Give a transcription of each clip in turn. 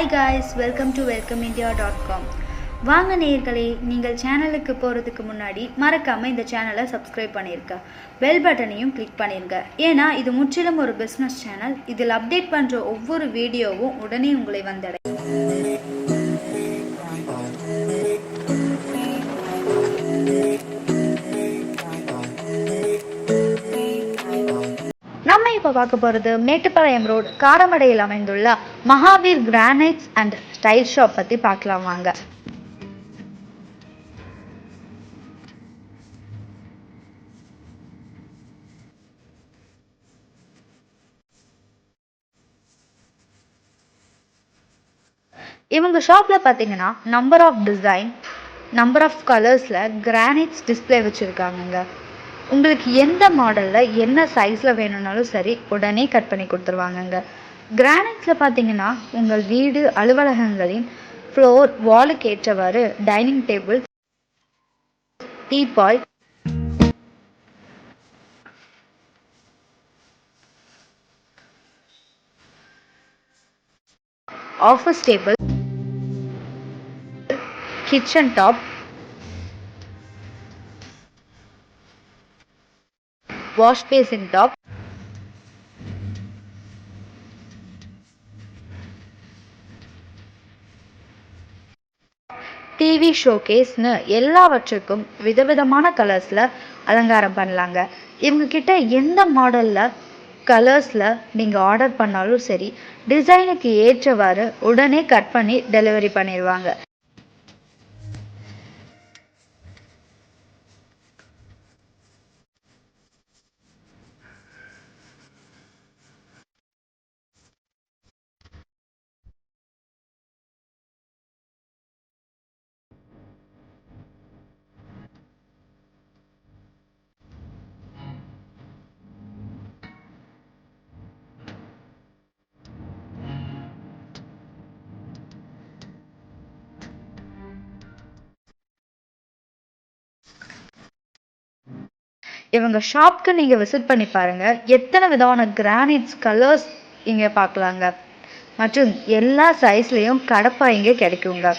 Hi guys, welcome to welcomeindia.com. வாங்க நேயர்களே, நீங்கள் சேனலுக்கு போகிறதுக்கு முன்னாடி மறக்காமல் இந்த சேனலை சப்ஸ்கிரைப் பண்ணியிருக்க பெல் பட்டனையும் கிளிக் பண்ணிருங்க. ஏன்னா இது முற்றிலும் ஒரு பிஸ்னஸ் சேனல். இதில் அப்டேட் பண்ணுற ஒவ்வொரு வீடியோவும் உடனே உங்களை வந்தடையும். நம்ம இப்போ பார்க்க போகிறது மேட்டுப்பாளையம் ரோடு காரமடையில் அமைந்துள்ள Mahaveer granites and style shop பற்றி பார்க்கலாம் வாங்க. இவங்க ஷாப்பில் பார்த்தீங்கன்னா number of design, number of கலர்ஸில் கிரானைட்ஸ் டிஸ்பிளே வச்சுருக்காங்கங்க. உங்களுக்கு எந்த மாடலில் என்ன சைஸில் வேணும்னாலும் சரி உடனே கட் பண்ணி கொடுத்துருவாங்கங்க. கிரானைட்ஸில் பார்த்தீங்கன்னா உங்கள் வீடு அலுவலகங்களின் ஃப்ளோர் வாலுக்கு ஏற்றவாறு dining table, teapoy, office table, kitchen top, wash basin top, TV ஷோகேஸ்னு எல்லாவற்றுக்கும் விதவிதமான கலர்ஸில் அலங்காரம் பண்ணலாங்க. இவங்கக்கிட்ட எந்த மாடலில் கலர்ஸில் நீங்கள் ஆர்டர் பண்ணாலும் சரி டிசைனுக்கு ஏற்றவாறு உடனே கட் பண்ணி டெலிவரி பண்ணிடுவாங்க. இவங்க ஷாப்க்கு நீங்கள் விசிட் பண்ணி பாருங்கள். எத்தனை விதமான கிரானைட்ஸ் கலர்ஸ் இங்கே பார்க்கலாங்க. மற்றும் எல்லா சைஸ்லேயும் கடப்பா இங்கே கிடைக்குங்க.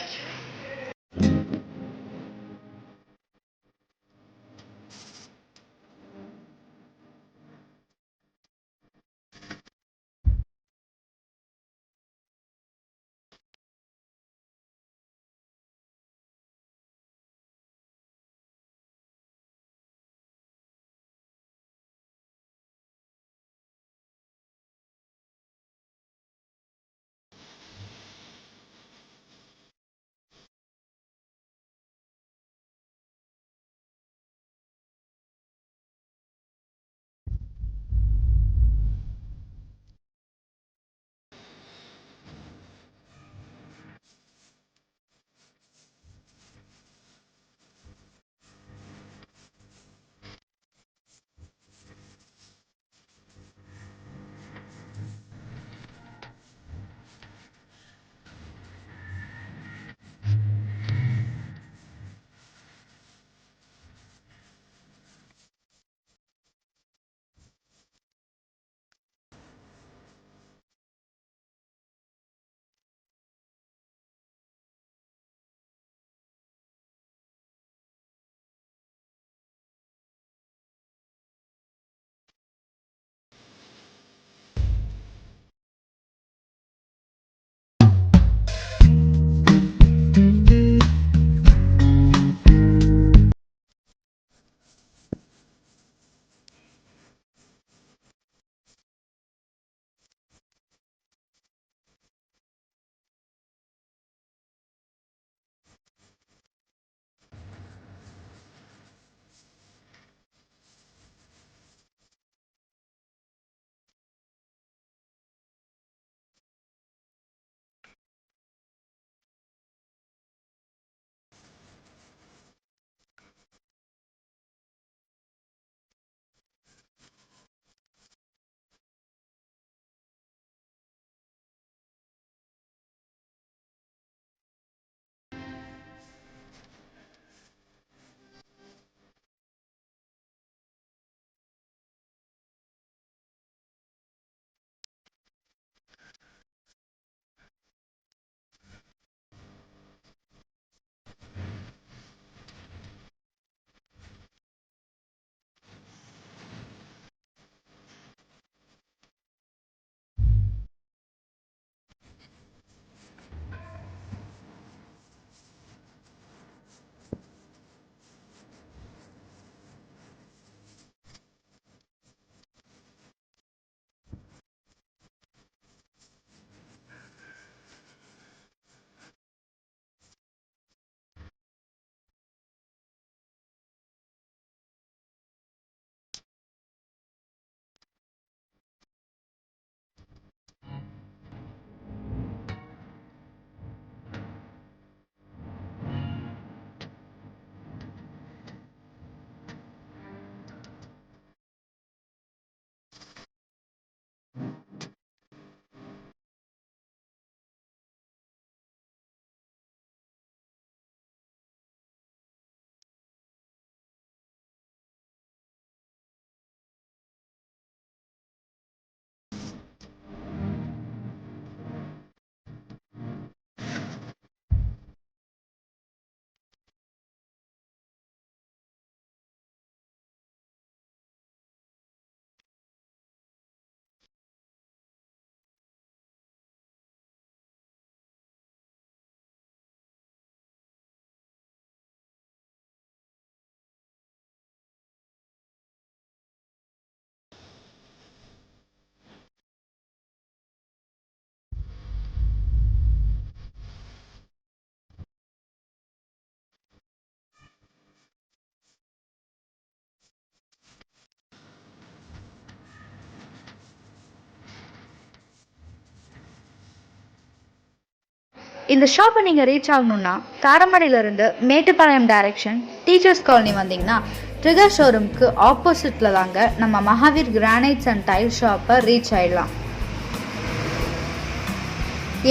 இந்த ஷாப்பை நீங்கள் ரீச் ஆகணுன்னா காரமடையிலேருந்து மேட்டுப்பாளையம் டைரக்ஷன் டீச்சர்ஸ் காலனி வந்தீங்கன்னா ட்ரிகர் ஷோரூமுக்கு ஆப்போசிட்டில் தாங்க நம்ம மகாவீர் கிரானைட்ஸ் அண்ட் டைல் ஷாப்பை ரீச் ஆகிடலாம்.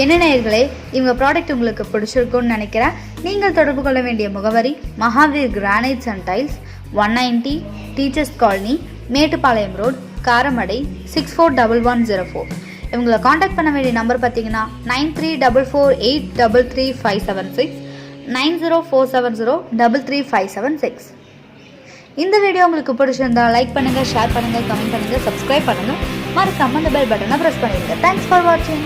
என்ன நேயர்களே, இவங்க ப்ராடக்ட் உங்களுக்கு பிடிச்சிருக்குன்னு நினைக்கிறேன். நீங்கள் தொடர்பு கொள்ள வேண்டிய முகவரி Mahavir granites and tiles, 190 teachers colony, Mettupalayam road, Karamadai 641104. இவங்களை காண்டாக்ட் பண்ண வேண்டிய நம்பர் பார்த்தீங்கன்னா 9344833576, 9047033576. இந்த வீடியோ உங்களுக்கு பிடிச்சிருந்தா லைக் பண்ணுங்கள், ஷேர் பண்ணுங்கள், கமெண்ட் பண்ணுங்கள், சப்ஸ்கிரைப் பண்ணுங்கள், மறக்காம அந்த பெல் பட்டனை ப்ரெஸ் பண்ணிடுங்க. தேங்க்ஸ் ஃபார் வாட்சிங்.